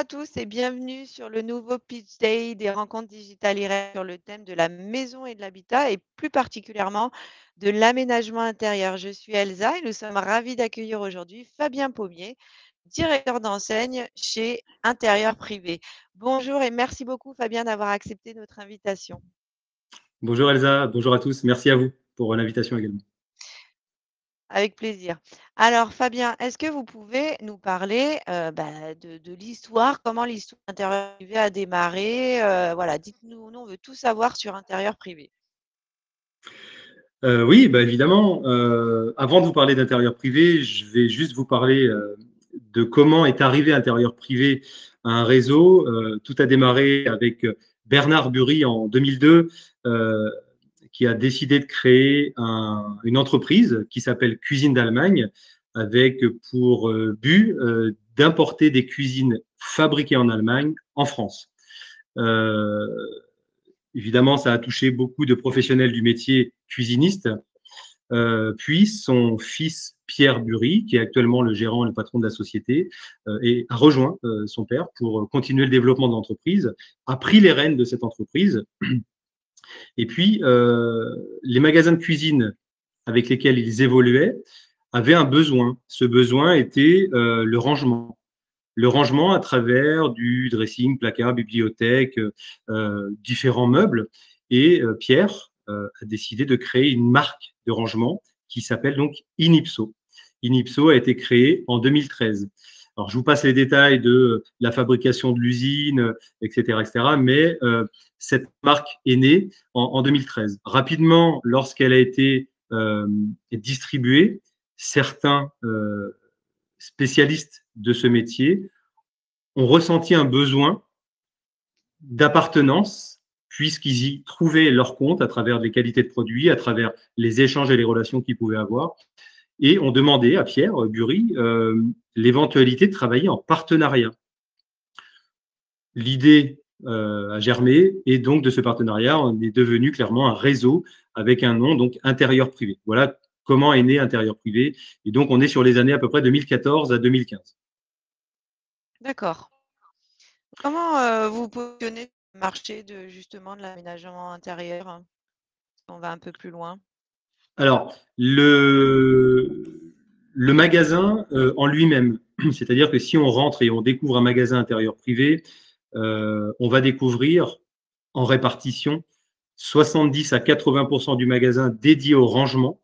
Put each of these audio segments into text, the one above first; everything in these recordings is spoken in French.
tous et bienvenue sur le nouveau Pitch Day des rencontres digitales IRL sur le thème de la maison et de l'habitat et plus particulièrement de l'aménagement intérieur. Je suis Elsa et nous sommes ravis d'accueillir aujourd'hui Fabien Pommier, directeur d'enseigne chez Intérieur Privé. Bonjour et merci beaucoup Fabien d'avoir accepté notre invitation. Bonjour Elsa, bonjour à tous. Merci à vous pour l'invitation également. Avec plaisir. Alors Fabien, est-ce que vous pouvez nous parler de l'histoire, comment l'histoire intérieur privé a démarré? Voilà, dites-nous, nous on veut tout savoir sur intérieur privé. Oui, bah évidemment. Avant de vous parler d'intérieur privé, je vais juste vous parler de comment est arrivé intérieur privé à un réseau. Tout a démarré avec Bernard Bury en 2002, qui a décidé de créer une entreprise qui s'appelle Cuisine d'Allemagne, avec pour but d'importer des cuisines fabriquées en Allemagne en France. Euh, Évidemment, ça a touché beaucoup de professionnels du métier cuisiniste. Puis son fils Pierre Bury, qui est actuellement le gérant et le patron de la société, a rejoint son père pour continuer le développement de l'entreprise, a pris les rênes de cette entreprise. Et puis, les magasins de cuisine avec lesquels ils évoluaient avaient un besoin. Ce besoin était le rangement. Le rangement à travers du dressing, placard, bibliothèque, différents meubles. Et Pierre a décidé de créer une marque de rangement qui s'appelle donc Inipso. Inipso a été créé en 2013. Alors, je vous passe les détails de la fabrication de l'usine, etc., etc., mais cette marque est née en 2013. Rapidement, lorsqu'elle a été distribuée, certains spécialistes de ce métier ont ressenti un besoin d'appartenance puisqu'ils y trouvaient leur compte à travers les qualités de produits, à travers les échanges et les relations qu'ils pouvaient avoir, et ont demandé à Pierre Bury l'éventualité de travailler en partenariat. L'idée a germé et donc de ce partenariat, on est devenu clairement un réseau avec un nom, donc Intérieur Privé. Voilà comment est né Intérieur Privé. Et donc, on est sur les années à peu près 2014 à 2015. D'accord. Comment vous positionnez sur le marché justement de l'aménagement intérieur, hein? On va un peu plus loin. Alors, le magasin en lui-même, c'est-à-dire que si on rentre et on découvre un magasin intérieur privé, on va découvrir en répartition 70 à 80% du magasin dédié au rangement,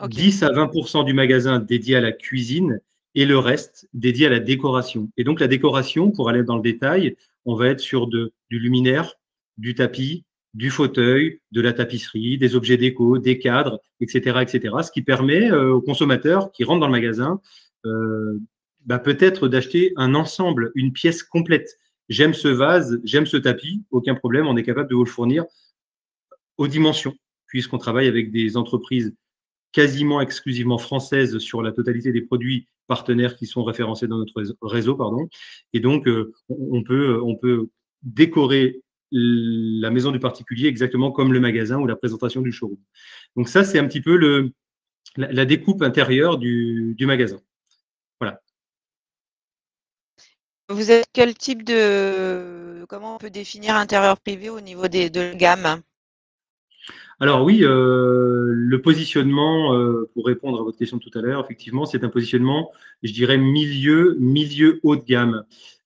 Ok, 10 à 20% du magasin dédié à la cuisine et le reste dédié à la décoration. Et donc la décoration, pour aller dans le détail, on va être sur du luminaire, du tapis, du fauteuil, de la tapisserie, des objets déco, des cadres, etc., etc. Ce qui permet aux consommateurs qui rentrent dans le magasin peut-être d'acheter un ensemble, une pièce complète. J'aime ce vase, j'aime ce tapis, aucun problème, on est capable de vous le fournir aux dimensions, puisqu'on travaille avec des entreprises quasiment exclusivement françaises sur la totalité des produits partenaires qui sont référencés dans notre réseau, pardon. Et donc, on peut décorer la maison du particulier exactement comme le magasin ou la présentation du showroom. Donc ça, c'est un petit peu la découpe intérieure du magasin. Voilà. vous êtes quel type comment on peut définir intérieur privé au niveau de la gamme? Alors oui, le positionnement, pour répondre à votre question de tout à l'heure, effectivement, c'est un positionnement, je dirais, milieu haut de gamme.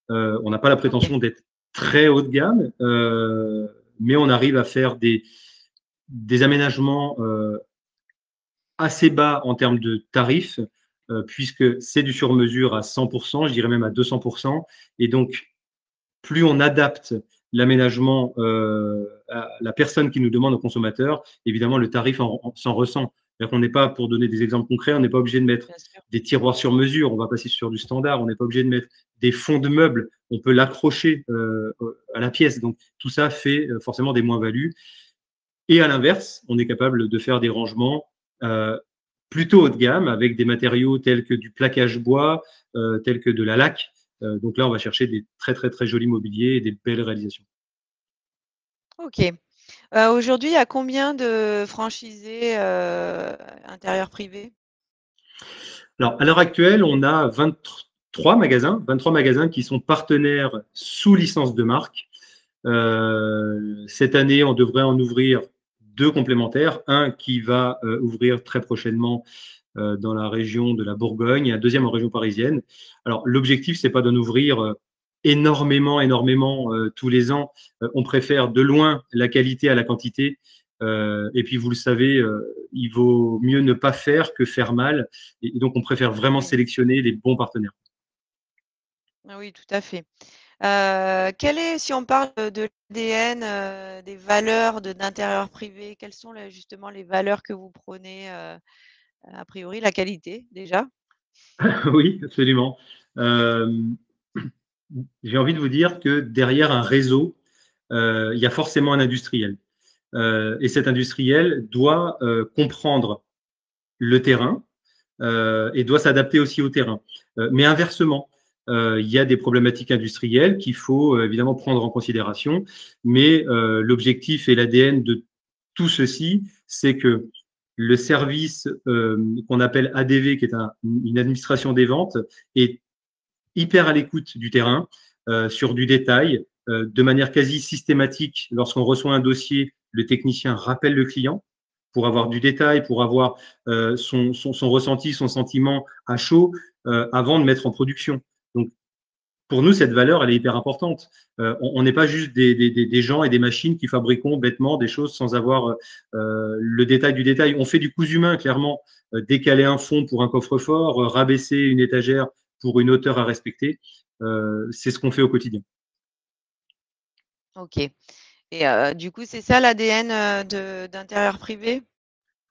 On n'a pas la Ok. prétention d'être très haut de gamme, mais on arrive à faire des aménagements assez bas en termes de tarifs, puisque c'est du sur-mesure à 100%, je dirais même à 200%. Et donc, plus on adapte l'aménagement à la personne qui nous demande, au consommateur, évidemment, le tarif s'en ressent. On n'est pas, pour donner des exemples concrets, on n'est pas obligé de mettre Bien sûr. des tiroirs sur mesure, on va passer sur du standard, on n'est pas obligé de mettre des fonds de meubles, on peut l'accrocher à la pièce. Donc, tout ça fait forcément des moins-values. Et à l'inverse, on est capable de faire des rangements euh, plutôt haut de gamme avec des matériaux tels que du plaquage bois, tels que de la laque. Donc là, on va chercher des très, très, très jolis mobiliers et des belles réalisations. Ok. Aujourd'hui, il y a combien de franchisés intérieur privé? Alors, à l'heure actuelle, on a 23 magasins qui sont partenaires sous licence de marque. Cette année, on devrait en ouvrir 2 complémentaires, un qui va ouvrir très prochainement dans la région de la Bourgogne et un deuxième en région parisienne. Alors, l'objectif, c'est pas d'en ouvrir énormément tous les ans. On préfère de loin la qualité à la quantité. Et puis, vous le savez, il vaut mieux ne pas faire que faire mal. Et donc, on préfère vraiment Oui, sélectionner les bons partenaires. ah oui, tout à fait. Quel est, si on parle de l'ADN, des valeurs d'intérieur privé, quelles sont justement les valeurs que vous prônez, a priori, la qualité déjà? Oui, absolument. Euh, j'ai envie de vous dire que derrière un réseau, il y a forcément un industriel. Et cet industriel doit comprendre le terrain et doit s'adapter aussi au terrain. Mais inversement, il y a des problématiques industrielles qu'il faut évidemment prendre en considération, mais l'objectif et l'ADN de tout ceci, c'est que le service qu'on appelle ADV, qui est une administration des ventes, est hyper à l'écoute du terrain, sur du détail, de manière quasi systématique. Lorsqu'on reçoit un dossier, le technicien rappelle le client pour avoir du détail, pour avoir son ressenti, son sentiment à chaud avant de mettre en production. Donc, pour nous, cette valeur, elle est hyper importante. On n'est pas juste des gens et des machines qui fabriquons bêtement des choses sans avoir le détail du détail. On fait du cousu humain, clairement. Décaler un fond pour un coffre-fort, rabaisser une étagère pour une hauteur à respecter, c'est ce qu'on fait au quotidien. OK, et du coup, c'est ça l'ADN, d'intérieur privé?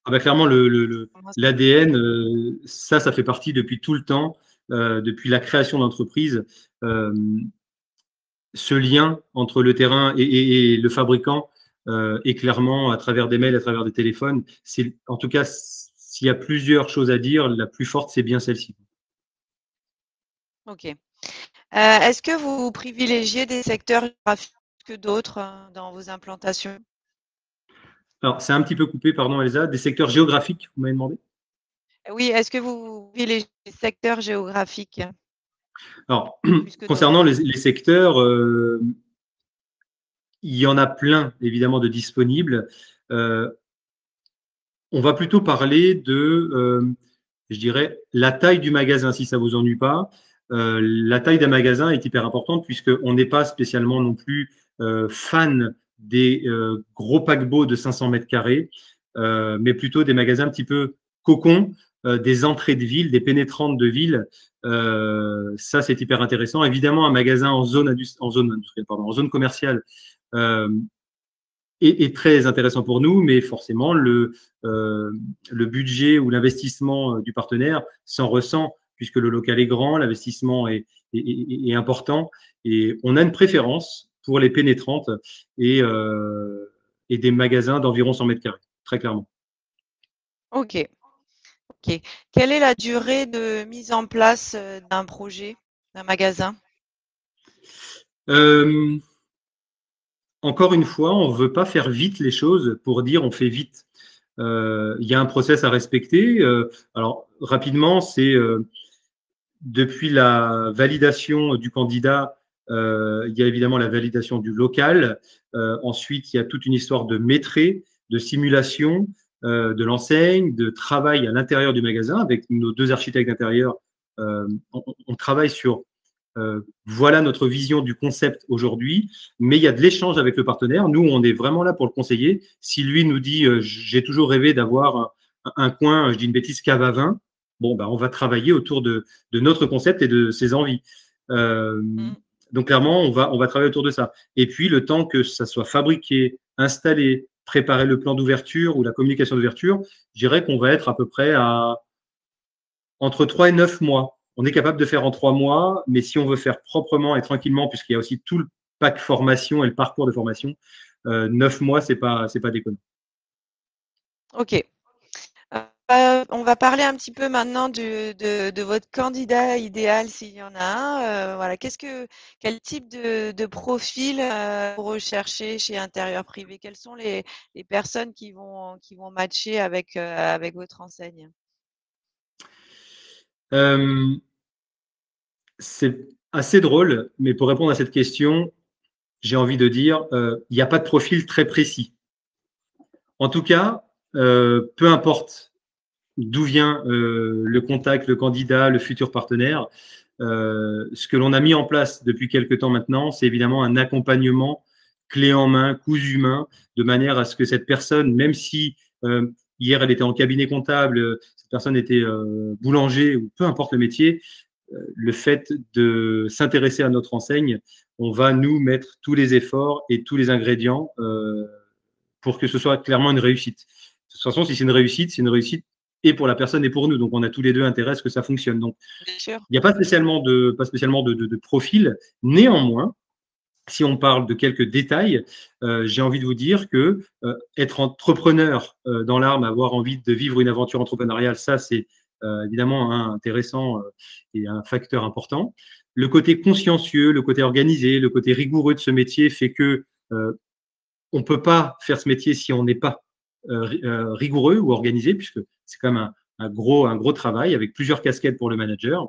Ah bah clairement, Comment ça l'ADN, ça fait partie depuis tout le temps, depuis la création d'entreprise. Euh, ce lien entre le terrain et le fabricant est clairement à travers des mails, à travers des téléphones. C'est, en tout cas, s'il y a plusieurs choses à dire, la plus forte, c'est bien celle-ci. OK. Est-ce que vous privilégiez des secteurs géographiques que d'autres, dans vos implantations? Alors, c'est un petit peu coupé, pardon, Elsa, des secteurs géographiques, vous m'avez demandé. Oui, est-ce que vous privilégiez des secteurs géographiques Alors, plus que concernant d'autres? les secteurs, il y en a plein, évidemment, de disponibles. Euh, on va plutôt parler de, je dirais, la taille du magasin, si ça vous ennuie pas. La taille d'un magasin est hyper importante puisqu'on n'est pas spécialement non plus fan des gros paquebots de 500 mètres carrés, mais plutôt des magasins un petit peu cocon, des entrées de ville, des pénétrantes de ville. Ça, c'est hyper intéressant. Évidemment, un magasin en zone commerciale euh, est très intéressant pour nous, mais forcément, le budget ou l'investissement du partenaire s'en ressent puisque le local est grand, l'investissement est important et on a une préférence pour les pénétrantes et des magasins d'environ 100 mètres carrés, très clairement. OK, OK. Quelle est la durée de mise en place, d'un projet, d'un magasin? Euh, Encore une fois, on ne veut pas faire vite les choses pour dire on fait vite. Il y a un process à respecter. Alors, rapidement, c'est depuis la validation du candidat, il y a évidemment la validation du local. Ensuite, il y a toute une histoire de maîtrise, de simulation, de l'enseigne, de travail à l'intérieur du magasin avec nos 2 architectes d'intérieur. On travaille sur voilà notre vision du concept aujourd'hui, mais il y a de l'échange avec le partenaire. Nous, on est vraiment là pour le conseiller. Si lui nous dit j'ai toujours rêvé d'avoir un coin, je dis une bêtise, cave à vin, bon, bah, on va travailler autour de notre concept et de ses envies. Euh, Mmh. donc clairement, on va travailler autour de ça. Et puis, le temps que ça soit fabriqué, installé, préparer le plan d'ouverture ou la communication d'ouverture, je dirais qu'on va être à peu près à entre 3 et 9 mois. On est capable de faire en 3 mois, mais si on veut faire proprement et tranquillement, puisqu'il y a aussi tout le pack formation et le parcours de formation, 9 mois, c'est pas déconnant. OK. On va parler un petit peu maintenant de votre candidat idéal s'il y en a un. Voilà, quel type de profil, vous recherchez chez Intérieur Privé? Quelles sont les personnes qui vont matcher avec votre enseigne? Euh, C'est assez drôle, mais pour répondre à cette question, j'ai envie de dire, il n'y a pas de profil très précis. En tout cas, peu importe d'où vient le contact, le candidat, le futur partenaire, ce que l'on a mis en place depuis quelque temps maintenant, c'est évidemment un accompagnement clé en main, cousu main, de manière à ce que cette personne, même si hier elle était en cabinet comptable, cette personne était boulanger ou peu importe le métier, le fait de s'intéresser à notre enseigne, on va nous mettre tous les efforts et tous les ingrédients pour que ce soit clairement une réussite. De toute façon, si c'est une réussite et pour la personne et pour nous. Donc, on a tous les deux intérêt à ce que ça fonctionne. Donc, Bien sûr. il n'y a pas spécialement de profil. Néanmoins, si on parle de quelques détails, j'ai envie de vous dire que être entrepreneur dans l'arme, avoir envie de vivre une aventure entrepreneuriale, ça, c'est évidemment intéressant et un facteur important. Le côté consciencieux, le côté organisé, le côté rigoureux de ce métier fait que on ne peut pas faire ce métier si on n'est pas rigoureux ou organisé, puisque c'est quand même un gros travail avec plusieurs casquettes pour le manager.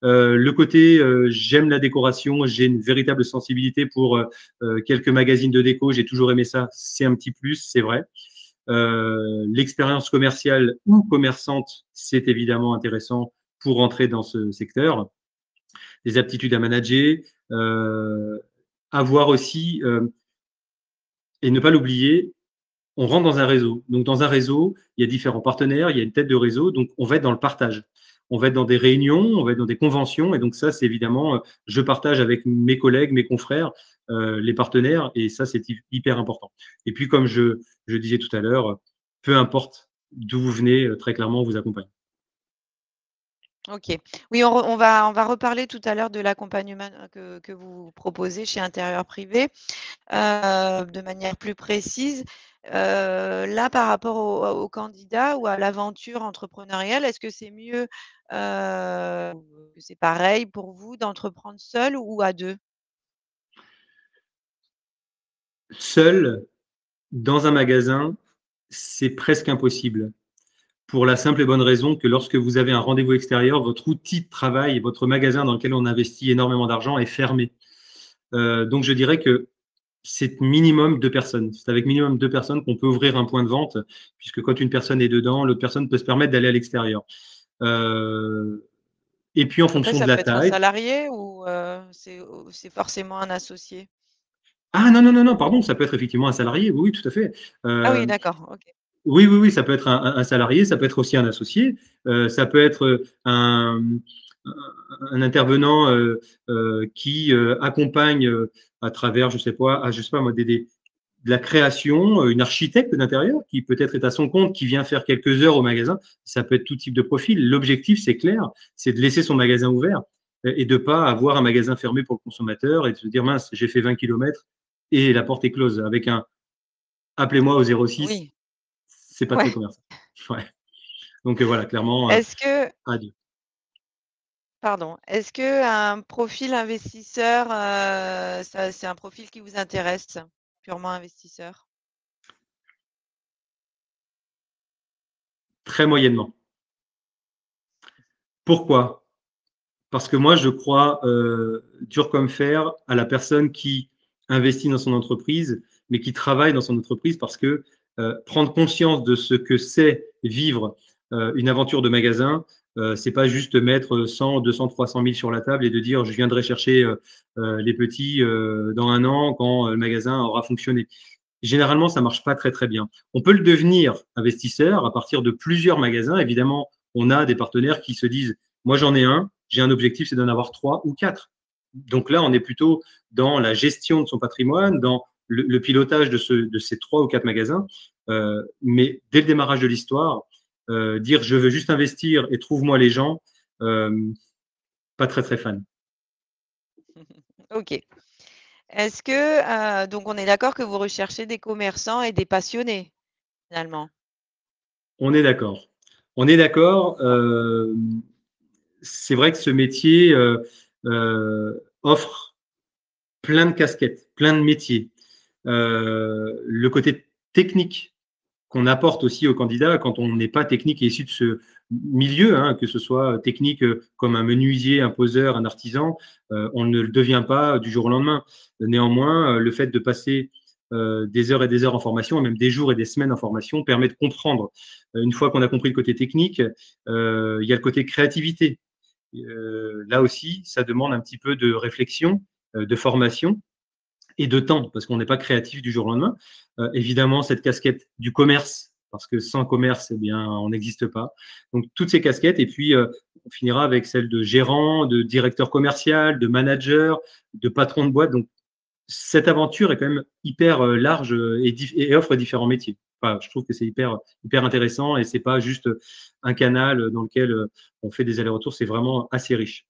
Le côté j'aime la décoration, j'ai une véritable sensibilité pour quelques magazines de déco, j'ai toujours aimé ça, c'est un petit plus, c'est vrai. L'expérience commerciale ou commerçante, c'est évidemment intéressant pour rentrer dans ce secteur. Les aptitudes à manager, avoir aussi, et ne pas l'oublier, on rentre dans un réseau. Donc, dans un réseau, il y a différents partenaires, il y a une tête de réseau, donc on va être dans le partage. On va être dans des réunions, on va être dans des conventions, et donc ça, c'est évidemment, je partage avec mes collègues, mes confrères, les partenaires, et ça, c'est hyper important. Et puis, comme je disais tout à l'heure, peu importe d'où vous venez, très clairement, on vous accompagne. OK. Oui, on va reparler tout à l'heure de l'accompagnement que vous proposez chez Intérieur Privé, de manière plus précise. Là, par rapport au candidat ou à l'aventure entrepreneuriale, est-ce que c'est mieux, que c'est pareil pour vous d'entreprendre seul ou à 2? Seul, dans un magasin, c'est presque impossible. Pour la simple et bonne raison que lorsque vous avez un rendez-vous extérieur, votre outil de travail, votre magasin dans lequel on investit énormément d'argent est fermé. Donc je dirais que c'est minimum 2 personnes. C'est avec minimum 2 personnes qu'on peut ouvrir un point de vente, puisque quand une personne est dedans, l'autre personne peut se permettre d'aller à l'extérieur. Heu et puis en Après, fonction de ça la peut être un taille. salarié ou, c'est forcément un associé? Ah non, non, non, non, pardon, ça peut être effectivement un salarié, oui, oui, tout à fait. Ah oui, Heu d'accord, OK. Oui, oui, oui, ça peut être un salarié, ça peut être aussi un associé, ça peut être un intervenant qui accompagne à travers, je sais pas moi, de la création, une architecte d'intérieur qui peut-être est à son compte, qui vient faire quelques heures au magasin. Ça peut être tout type de profil. L'objectif, c'est clair, c'est de laisser son magasin ouvert et de ne pas avoir un magasin fermé pour le consommateur et de se dire mince, j'ai fait 20 kilomètres et la porte est close. Avec un appelez-moi au 06, Oui, c'est pas très ouais. commercial. Ouais. Donc voilà, clairement, Est-ce que adieu. Pardon. Est-ce qu'un profil investisseur, ça c'est un profil qui vous intéresse? Purement investisseur? Très moyennement. Pourquoi? Parce que moi, je crois dur comme fer à la personne qui investit dans son entreprise, mais qui travaille dans son entreprise parce que prendre conscience de ce que c'est vivre une aventure de magasin, c'est pas juste mettre 100, 200, 300 000 sur la table et de dire je viendrai chercher les petits dans un an quand le magasin aura fonctionné. Généralement, ça marche pas très très bien. On peut le devenir investisseur à partir de plusieurs magasins. Évidemment, on a des partenaires qui se disent, moi j'en ai un, j'ai un objectif, c'est d'en avoir 3 ou 4. Donc là, on est plutôt dans la gestion de son patrimoine, dans le pilotage de ces 3 ou 4 magasins. Mais dès le démarrage de l'histoire, dire je veux juste investir et trouve-moi les gens, euh, pas très très fan. OK. Est-ce que, donc on est d'accord que vous recherchez des commerçants et des passionnés, finalement? On est d'accord. On est d'accord. C'est vrai que ce métier offre plein de casquettes, plein de métiers. Le côté technique qu'on apporte aussi aux candidats quand on n'est pas technique et issu de ce milieu, hein, que ce soit technique comme un menuisier, un poseur, un artisan, on ne le devient pas du jour au lendemain. Néanmoins, le fait de passer des heures et des heures en formation, même des jours et des semaines en formation, permet de comprendre. Une fois qu'on a compris le côté technique, il y a le côté créativité. Là aussi, ça demande un petit peu de réflexion, de formation et de temps, parce qu'on n'est pas créatif du jour au lendemain. Évidemment, cette casquette du commerce, parce que sans commerce, eh bien, on n'existe pas. Donc, toutes ces casquettes, et puis on finira avec celle de gérant, de directeur commercial, de manager, de patron de boîte. Donc, cette aventure est quand même hyper large et offre différents métiers. Enfin, je trouve que c'est hyper intéressant et c'est pas juste un canal dans lequel on fait des allers-retours, c'est vraiment assez riche.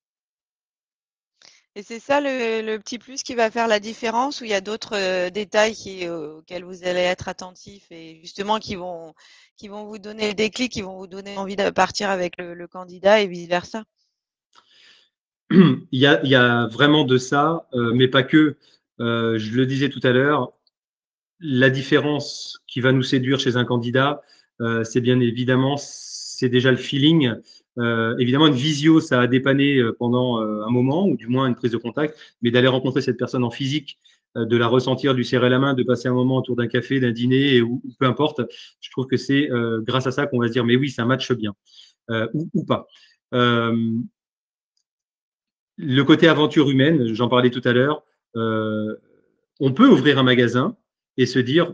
Et c'est ça le petit plus qui va faire la différence ou il y a d'autres détails auxquels vous allez être attentif et justement qui vont vous donner le déclic, qui vont vous donner envie de partir avec le candidat et vice-versa? Il y a vraiment de ça, mais pas que. Je le disais tout à l'heure, la différence qui va nous séduire chez un candidat, c'est bien évidemment, c'est déjà le feeling. Évidemment, une visio, ça a dépanné pendant un moment, ou du moins une prise de contact, mais d'aller rencontrer cette personne en physique, de la ressentir, de lui serrer la main, de passer un moment autour d'un café, d'un dîner, ou peu importe, je trouve que c'est grâce à ça qu'on va se dire, mais oui, ça matche bien, ou pas. Euh, le côté aventure humaine, j'en parlais tout à l'heure, euh, on peut ouvrir un magasin et se dire,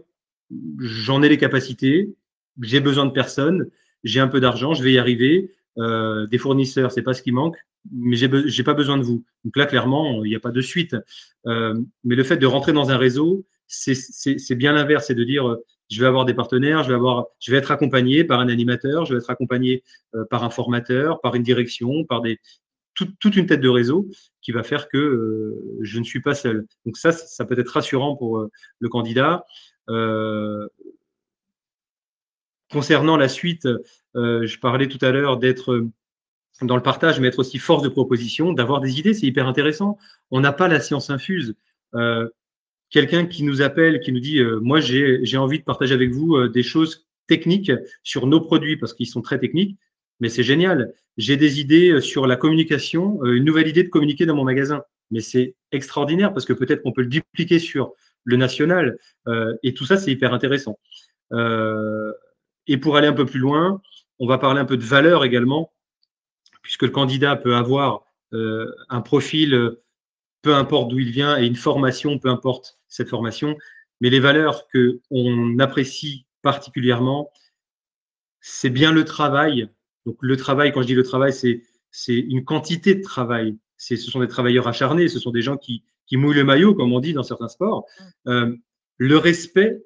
j'en ai les capacités, j'ai besoin de personnes, j'ai un peu d'argent, je vais y arriver. Des fournisseurs, c'est pas ce qui manque, mais j'ai pas besoin de vous. Donc là, clairement, il n'y a pas de suite. Mais le fait de rentrer dans un réseau, c'est bien l'inverse, c'est de dire, je vais avoir des partenaires, je vais être accompagné par un animateur, je vais être accompagné par un formateur, par une direction, par toute une tête de réseau qui va faire que je ne suis pas seul. Donc ça peut être rassurant pour le candidat. Euh, Concernant la suite, je parlais tout à l'heure d'être dans le partage, mais être aussi force de proposition, d'avoir des idées, c'est hyper intéressant. On n'a pas la science infuse. Euh, Quelqu'un qui nous appelle, qui nous dit moi j'ai envie de partager avec vous des choses techniques sur nos produits parce qu'ils sont très techniques, mais c'est génial. J'ai des idées sur la communication, une nouvelle idée de communiquer dans mon magasin, mais c'est extraordinaire parce que peut-être qu'on peut le dupliquer sur le national et tout ça c'est hyper intéressant. Euh, et pour aller un peu plus loin, on va parler un peu de valeur également, puisque le candidat peut avoir un profil peu importe d'où il vient, et une formation, peu importe cette formation. Mais les valeurs qu'on apprécie particulièrement, c'est bien le travail. Donc le travail, quand je dis le travail, c'est une quantité de travail. Ce sont des travailleurs acharnés, ce sont des gens qui mouillent le maillot, comme on dit dans certains sports. Mmh. Le respect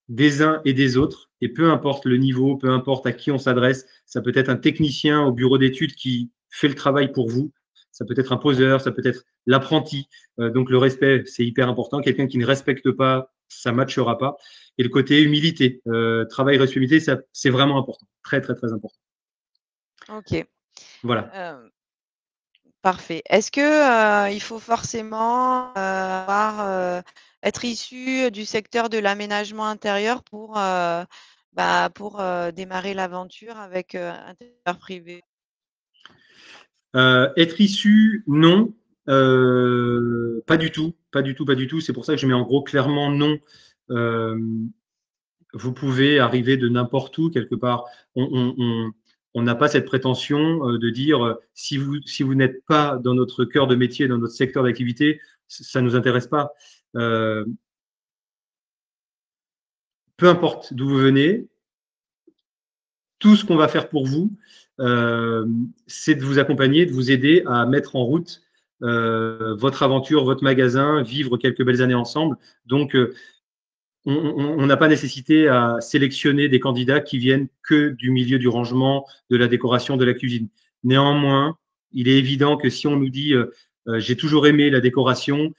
des uns et des autres, et peu importe le niveau, peu importe à qui on s'adresse, ça peut être un technicien au bureau d'études qui fait le travail pour vous, ça peut être un poseur, ça peut être l'apprenti. Donc le respect, c'est hyper important. Quelqu'un qui ne respecte pas, ça ne matchera pas. Et le côté humilité, travail, respect, humilité, c'est vraiment important, très très très important. OK. Voilà. Hem, Parfait. Est-ce que, il faut forcément, être issu du secteur de l'aménagement intérieur pour démarrer l'aventure avec, intérieur privé? Être issu, non. Pas du tout, pas du tout, pas du tout. C'est pour ça que je mets en gros clairement non. Euh, Vous pouvez arriver de n'importe où, quelque part. On n'a pas cette prétention de dire si vous n'êtes pas dans notre cœur de métier, dans notre secteur d'activité, ça ne nous intéresse pas. Euh, Peu importe d'où vous venez, tout ce qu'on va faire pour vous, euh, c'est de vous accompagner, de vous aider à mettre en route votre aventure, votre magasin, vivre quelques belles années ensemble. Donc, on n'a pas nécessité à sélectionner des candidats qui viennent que du milieu du rangement, de la décoration, de la cuisine. Néanmoins, il est évident que si on nous dit j'ai toujours aimé la décoration,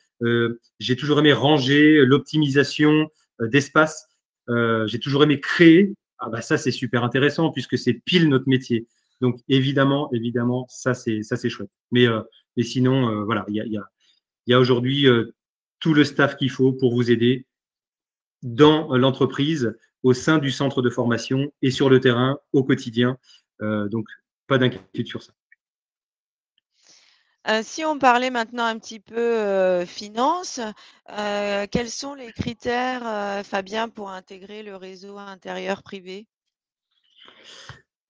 j'ai toujours aimé ranger, l'optimisation d'espace, j'ai toujours aimé créer, ah bah ça c'est super intéressant puisque c'est pile notre métier. Donc évidemment, ça c'est chouette. Mais sinon, voilà, il y a aujourd'hui tout le staff qu'il faut pour vous aider dans l'entreprise au sein du centre de formation et sur le terrain au quotidien. Donc, pas d'inquiétude sur ça. Si on parlait maintenant un petit peu, finances, quels sont les critères, Fabien, pour intégrer le réseau intérieur privé?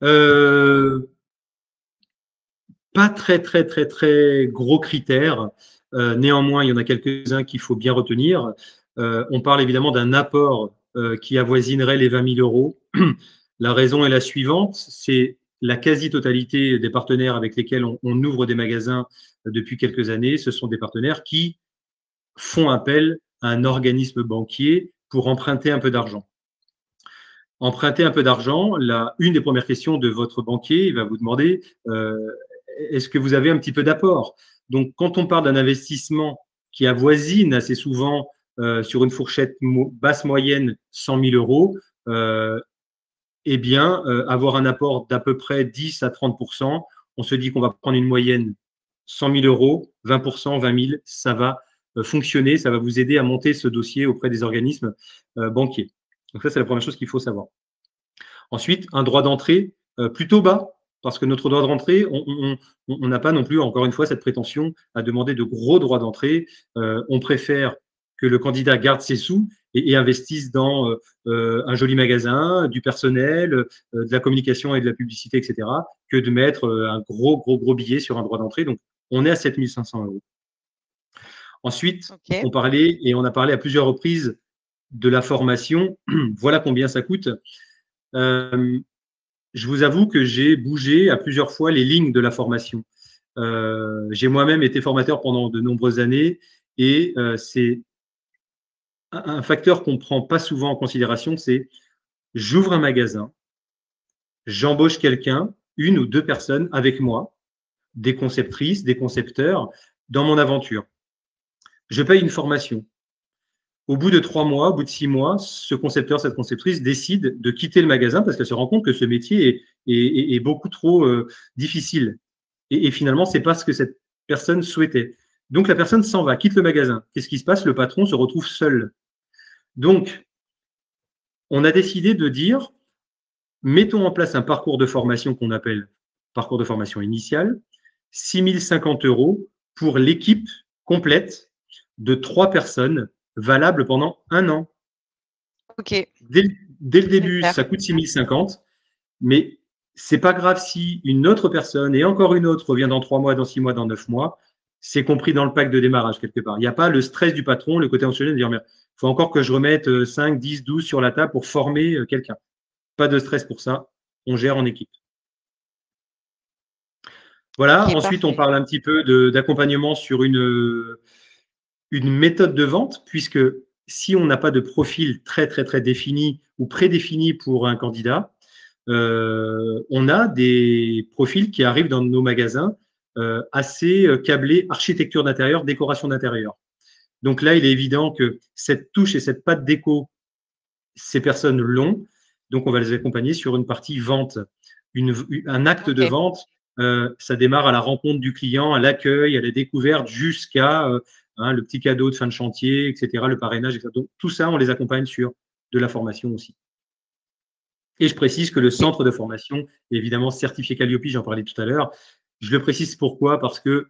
Euh, Pas très, très, très, très gros critères. Néanmoins, il y en a quelques-uns qu'il faut bien retenir. On parle évidemment d'un apport qui avoisinerait les 20 000 euros. La raison est la suivante, c'est la quasi-totalité des partenaires avec lesquels on ouvre des magasins depuis quelques années. Ce sont des partenaires qui font appel à un organisme banquier pour emprunter un peu d'argent. Emprunter un peu d'argent, une des premières questions de votre banquier, il va vous demander est-ce que vous avez un petit peu d'apport? Donc, quand on parle d'un investissement qui avoisine assez souvent sur une fourchette basse moyenne 100 000 euros, eh bien, avoir un apport d'à peu près 10 à 30 on se dit qu'on va prendre une moyenne 100 000 euros, 20 20 000, ça va fonctionner, ça va vous aider à monter ce dossier auprès des organismes banquiers. Donc ça, c'est la première chose qu'il faut savoir. Ensuite, un droit d'entrée plutôt bas, parce que notre droit d'entrée, on n'a pas non plus, encore une fois, cette prétention à demander de gros droits d'entrée. On préfère que le candidat garde ses sous et investisse dans un joli magasin, du personnel, de la communication et de la publicité, etc., que de mettre un gros billet sur un droit d'entrée. Donc, on est à 7 500 euros. Ensuite, OK. on a parlé à plusieurs reprises de la formation. Voilà combien ça coûte. Je vous avoue que j'ai bougé à plusieurs fois les lignes de la formation. J'ai moi-même été formateur pendant de nombreuses années et c'est un facteur qu'on ne prend pas souvent en considération, c'est j'ouvre un magasin, j'embauche quelqu'un, une ou deux personnes avec moi, des conceptrices, des concepteurs, dans mon aventure. Je paye une formation. Au bout de 3 mois, au bout de 6 mois, ce concepteur, cette conceptrice décide de quitter le magasin parce qu'elle se rend compte que ce métier est beaucoup trop difficile. Et finalement, c'est pas ce que cette personne souhaitait. Donc la personne s'en va, quitte le magasin. Qu'est-ce qui se passe? Le patron se retrouve seul. Donc, on a décidé de dire, mettons en place un parcours de formation qu'on appelle parcours de formation initiale, 6 050 euros pour l'équipe complète de 3 personnes, valable pendant 1 an. OK, Dès le très début, clair. ça coûte 6 050, mais c'est pas grave si une autre personne et encore une autre revient dans 3 mois, dans 6 mois, dans 9 mois. C'est compris dans le pack de démarrage quelque part. Il n'y a pas le stress du patron, le côté anxiogène de dire, mais il faut encore que je remette 5, 10, 12 sur la table pour former quelqu'un. Pas de stress pour ça. On gère en équipe. Voilà. OK, Ensuite, on parfait. parle un petit peu d'accompagnement sur une méthode de vente, puisque si on n'a pas de profil très, très, très défini ou prédéfini pour un candidat, on a des profils qui arrivent dans nos magasins assez câblés architecture d'intérieur, décoration d'intérieur. Donc là, il est évident que cette touche et cette patte déco, ces personnes l'ont. Donc, on va les accompagner sur une partie vente. Un acte de OK. vente, ça démarre à la rencontre du client, à l'accueil, à la découverte, jusqu'à le petit cadeau de fin de chantier, etc., le parrainage, etc. Donc, tout ça, on les accompagne sur de la formation aussi. Et je précise que le OK. centre de formation est évidemment certifié Calliope, j'en parlais tout à l'heure. Je le précise pourquoi? Parce que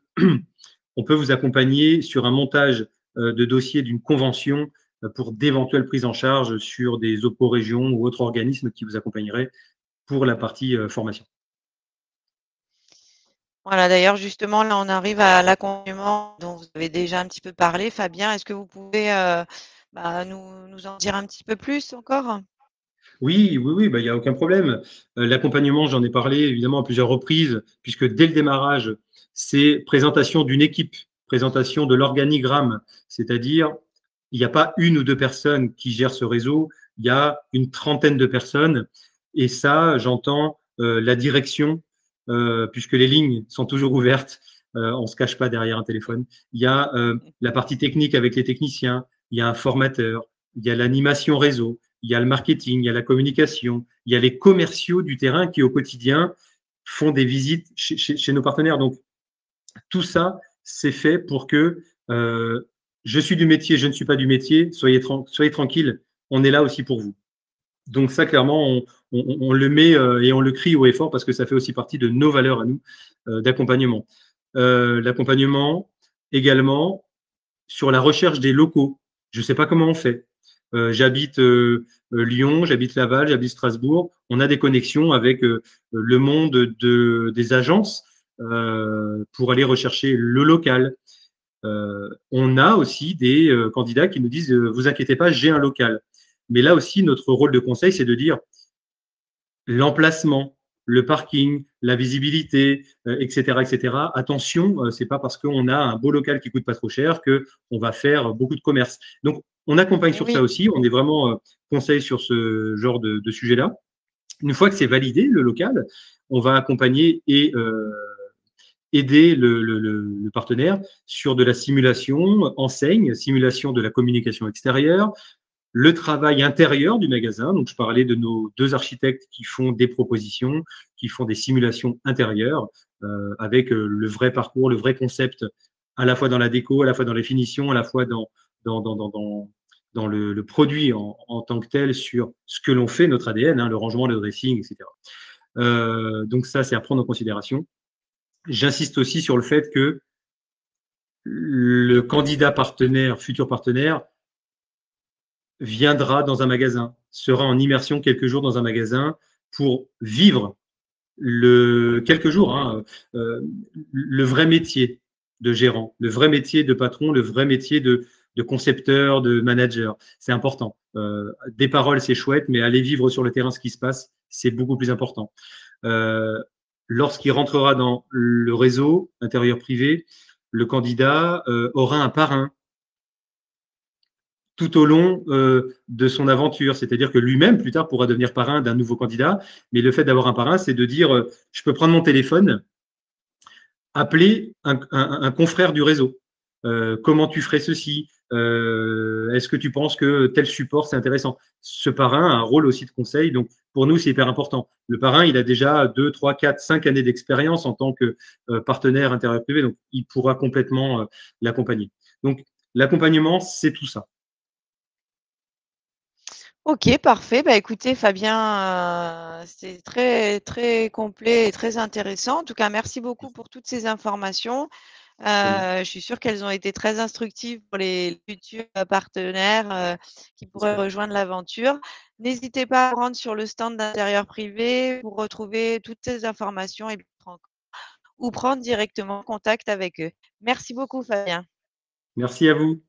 on peut vous accompagner sur un montage de dossier d'une convention pour d'éventuelles prises en charge sur des OPCO-régions ou autres organismes qui vous accompagneraient pour la partie formation. Voilà, d'ailleurs, justement, là, on arrive à l'accompagnement dont vous avez déjà un petit peu parlé. Fabien, est-ce que vous pouvez, nous en dire un petit peu plus encore? Oui, bah, il n'y a aucun problème. L'accompagnement, j'en ai parlé évidemment à plusieurs reprises, puisque dès le démarrage, c'est présentation d'une équipe, présentation de l'organigramme, c'est-à-dire il n'y a pas une ou deux personnes qui gèrent ce réseau, il y a une trentaine de personnes. Et ça, j'entends la direction, puisque les lignes sont toujours ouvertes, on ne se cache pas derrière un téléphone. Il y a la partie technique avec les techniciens, il y a un formateur, il y a l'animation réseau, il y a le marketing, il y a la communication, il y a les commerciaux du terrain qui, au quotidien, font des visites chez nos partenaires. Donc, tout ça, c'est fait pour que je suis du métier, je ne suis pas du métier, soyez tranquille, on est là aussi pour vous. Donc ça, clairement, on le met et on le crie haut et fort parce que ça fait aussi partie de nos valeurs à nous d'accompagnement. L'accompagnement également sur la recherche des locaux. Je ne sais pas comment on fait. J'habite Lyon, j'habite Laval, j'habite Strasbourg. On a des connexions avec le monde des agences pour aller rechercher le local. On a aussi des candidats qui nous disent vous inquiétez pas, j'ai un local. Mais là aussi, notre rôle de conseil, c'est de dire l'emplacement, le parking, la visibilité, etc., etc. Attention, c'est pas parce qu'on a un beau local qui coûte pas trop cher que on va faire beaucoup de commerce. Donc, on accompagne Eh sur ça oui, aussi. On est vraiment conseil sur ce genre de sujet-là. Une fois que c'est validé le local, on va accompagner et aider le partenaire sur de la simulation enseigne, simulation de la communication extérieure, le travail intérieur du magasin. Donc, je parlais de nos deux architectes qui font des propositions, qui font des simulations intérieures avec le vrai parcours, le vrai concept, à la fois dans la déco, à la fois dans les finitions, à la fois dans le produit en tant que tel, sur ce que l'on fait, notre ADN, hein, le rangement, le dressing, etc. Donc ça, c'est à prendre en considération. J'insiste aussi sur le fait que le candidat partenaire, futur partenaire, viendra dans un magasin, sera en immersion quelques jours dans un magasin pour vivre quelques jours, hein, euh, le vrai métier de gérant, le vrai métier de patron, le vrai métier de concepteur, de manager. C'est important. Des paroles, c'est chouette, mais aller vivre sur le terrain ce qui se passe, c'est beaucoup plus important. Euh, Lorsqu'il rentrera dans le réseau intérieur privé, le candidat aura un parrain tout au long de son aventure. C'est-à-dire que lui-même, plus tard, pourra devenir parrain d'un nouveau candidat. Mais le fait d'avoir un parrain, c'est de dire, je peux prendre mon téléphone, appeler un confrère du réseau. Comment tu ferais ceci? Est-ce que tu penses que tel support, c'est intéressant? Ce parrain a un rôle aussi de conseil. Donc, pour nous, c'est hyper important. Le parrain, il a déjà 2, 3, 4, 5 années d'expérience en tant que partenaire intérieur privé. Donc, il pourra complètement l'accompagner. Donc, l'accompagnement, c'est tout ça. OK, parfait. Bah, écoutez, Fabien, c'est très, très complet et très intéressant. En tout cas, merci beaucoup pour toutes ces informations. C'est moi. Je suis sûre qu'elles ont été très instructives pour les futurs partenaires, qui pourraient J'espère. rejoindre l'aventure. N'hésitez pas à vous rendre sur le stand d'Intérieur Privé pour retrouver toutes ces informations et ou prendre directement contact avec eux. Merci beaucoup, Fabien. Merci à vous.